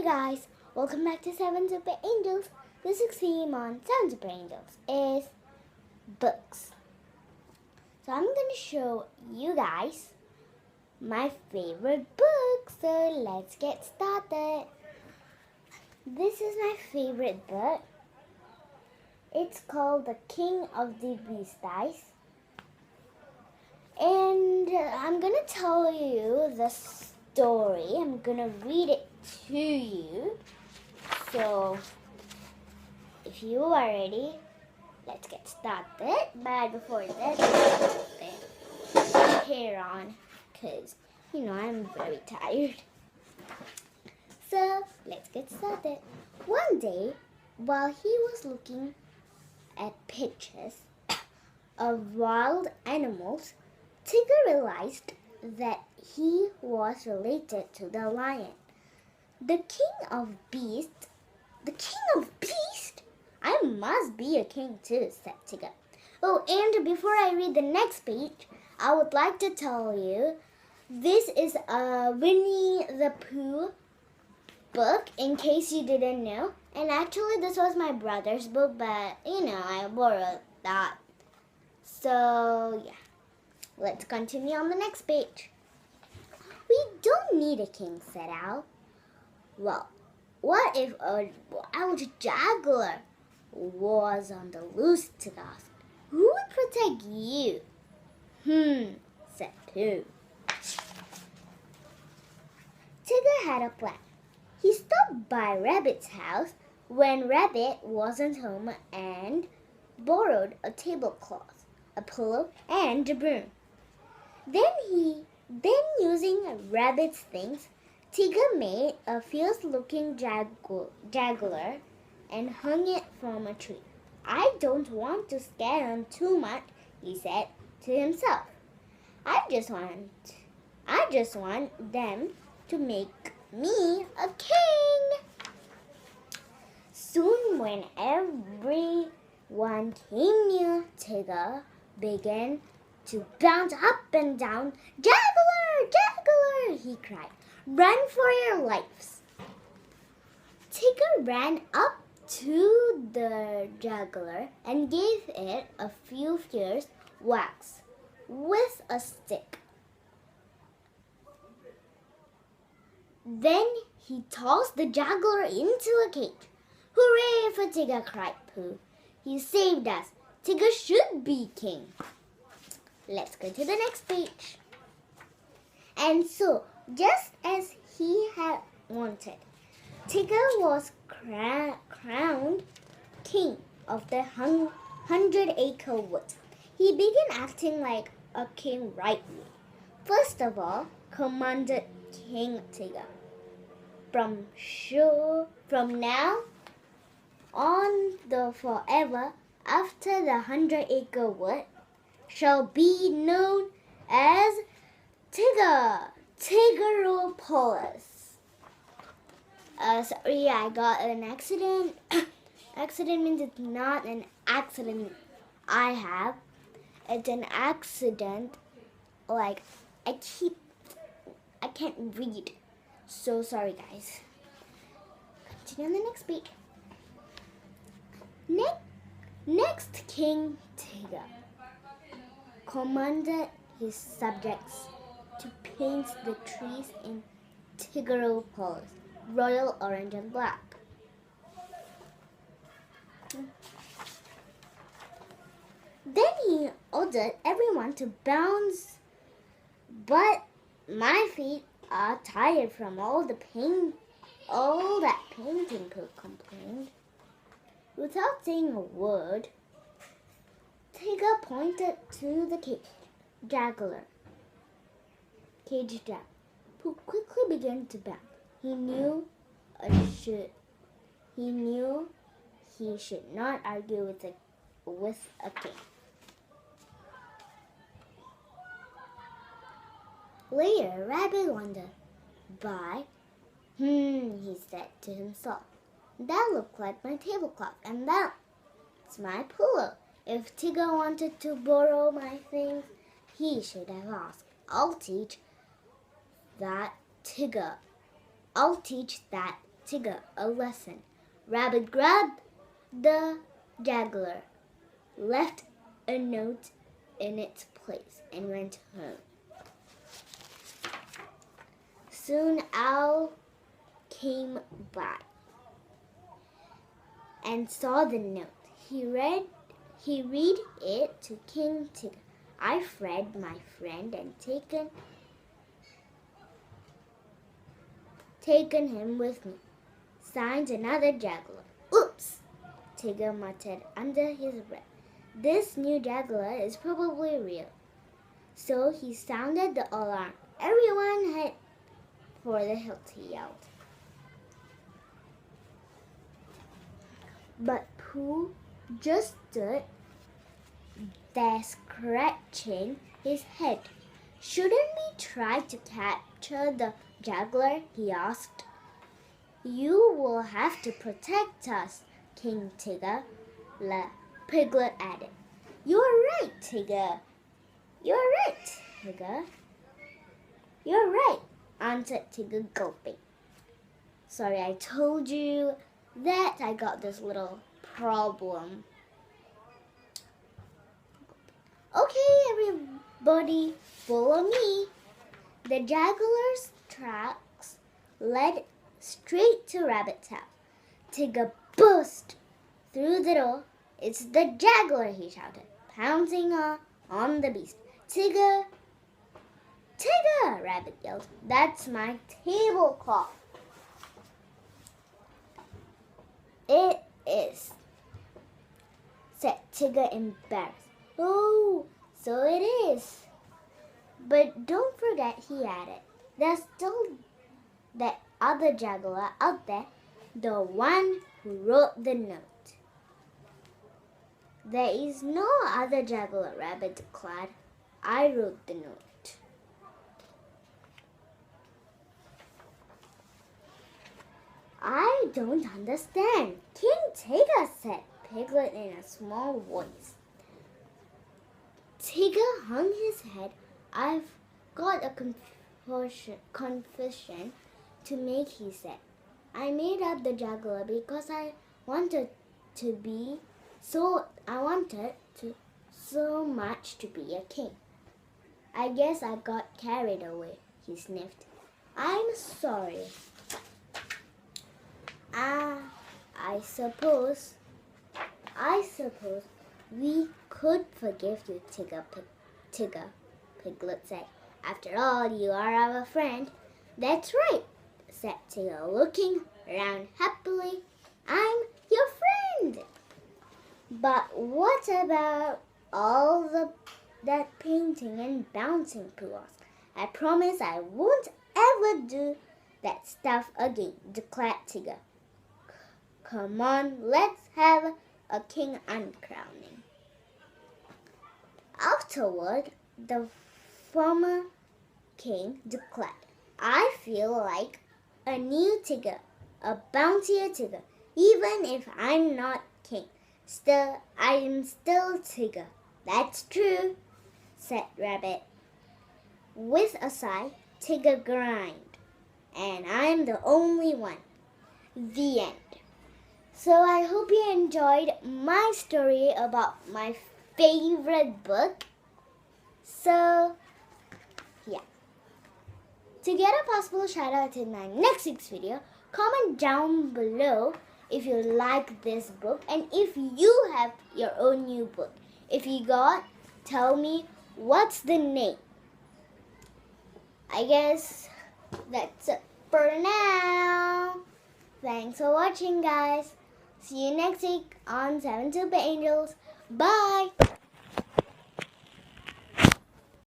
guys, welcome back to 7 Super Angels. This week's theme on 7 Super Angels is books. So I'm going to show you guys my favorite book. So let's get started. This is my favorite book. It's called The King of the Beasts. And I'm going to tell you the story. I'm going to read it to you. So, if you are ready, let's get started. But before that, let's put the hair on because, I'm very tired. So, let's get started. One day, while he was looking at pictures of wild animals, Tigger realized that he was related to the lion. The king of beasts? The king of beasts? I must be a king too, said Tigger. Oh, and before I read the next page, I would like to tell you, this is a Winnie the Pooh book, in case you didn't know. And actually, this was my brother's book, but, I borrowed that. So, yeah. Let's continue on the next page. We don't need a king, said Al. Well, what if a wild jaguar was on the loose, Tigger asked. Who would protect you? Said Pooh. Tigger had a plan. He stopped by Rabbit's house when Rabbit wasn't home and borrowed a tablecloth, a pillow, and a broom. Then using Rabbit's things, Tigger made a fierce-looking jaguar and hung it from a tree. I don't want to scare them too much, he said to himself. I just want them to make me a king. Soon, when everyone came near, Tigger began to bounce up and down. Jaguar! Jaguar! He cried. Run for your lives. Tigger ran up to the jaguar and gave it a few fierce whacks with a stick. Then he tossed the jaguar into a cage. Hooray for Tigger, cried Pooh. He saved us. Tigger should be king. Let's go to the next page. And so, just as he had wanted, Tigger was crowned king of the 100-acre wood. He began acting like a king rightly. First of all, commanded King Tigger, from now on the forever after the 100-acre wood shall be known as Tiggeropolis. Sorry, I got an accident. Accident means it's not an accident I have. It's an accident, like, I can't read. So sorry, guys. Continue on the next page. Next, King Tigger commanded his subjects to paint the trees in Tiggeropolis, royal orange and black. Then he ordered everyone to bounce, but my feet are tired from all that painting, Pooh complained. Without saying a word, Tigger pointed to the jaguar. Pooh quickly began to bounce. He knew he should not argue with a king. Later, Rabbit wandered by. He said to himself. That looked like my tablecloth, and that's my pillow. If Tigger wanted to borrow my things, he should have asked. I'll teach that Tigger Tigger a lesson. Rabbit grabbed the juggler, left a note in its place, and went home. Soon Owl came by and saw the note. He read it to King Tigger. I've read, my friend, and taken him with me. Signed, another juggler. Oops! Tigger muttered under his breath. This new juggler is probably real. So he sounded the alarm. Everyone head for the hill, he yelled. But Pooh just stood there scratching his head. Shouldn't we try to capture the juggler? He asked. You will have to protect us, King Tigger, Piglet added. You're right, Tigger. You're right, Tigger. You're right, answered Tigger, gulping. Sorry, I told you that I got this little problem. Okay, everybody, follow me. The juggler's tracks led straight to Rabbit's house. Tigger burst through the door. It's the juggler, he shouted, pouncing on the beast. Tigger! Tigger! Rabbit yelled. That's my tablecloth. It is, said Tigger, embarrassed. Oh, so it is. But don't forget, he added, there's still that other juggler out there, the one who wrote the note. There is no other juggler, Rabbit declared. I wrote the note. I don't understand, King Tigger, said Piglet in a small voice. Tigger hung his head. I've got a confession to make, he said. I made up the juggler because I wanted so much to be a king. I guess I got carried away, he sniffed. I'm sorry. I suppose we could forgive you, Tigger, Piglet said. After all, you are our friend. That's right, said Tigger, looking around happily. I'm your friend. But what about all that painting and bouncing, Pooh asked. I promise I won't ever do that stuff again, declared Tigger. Come on, let's have a king uncrowning. Afterward, the former king declared, I feel like a new Tigger, a bouncier Tigger, even if I'm not king. Still, I am still Tigger. That's true, said Rabbit. With a sigh, Tigger grinned. And I'm the only one. The end. So I hope you enjoyed my story about my favorite book. So, yeah. To get a possible shout out in my next week's video, comment down below if you like this book and if you have your own new book. If you got, tell me what's the name. I guess that's it for now. Thanks for watching, guys. See you next week on 7 Super Angels. Bye!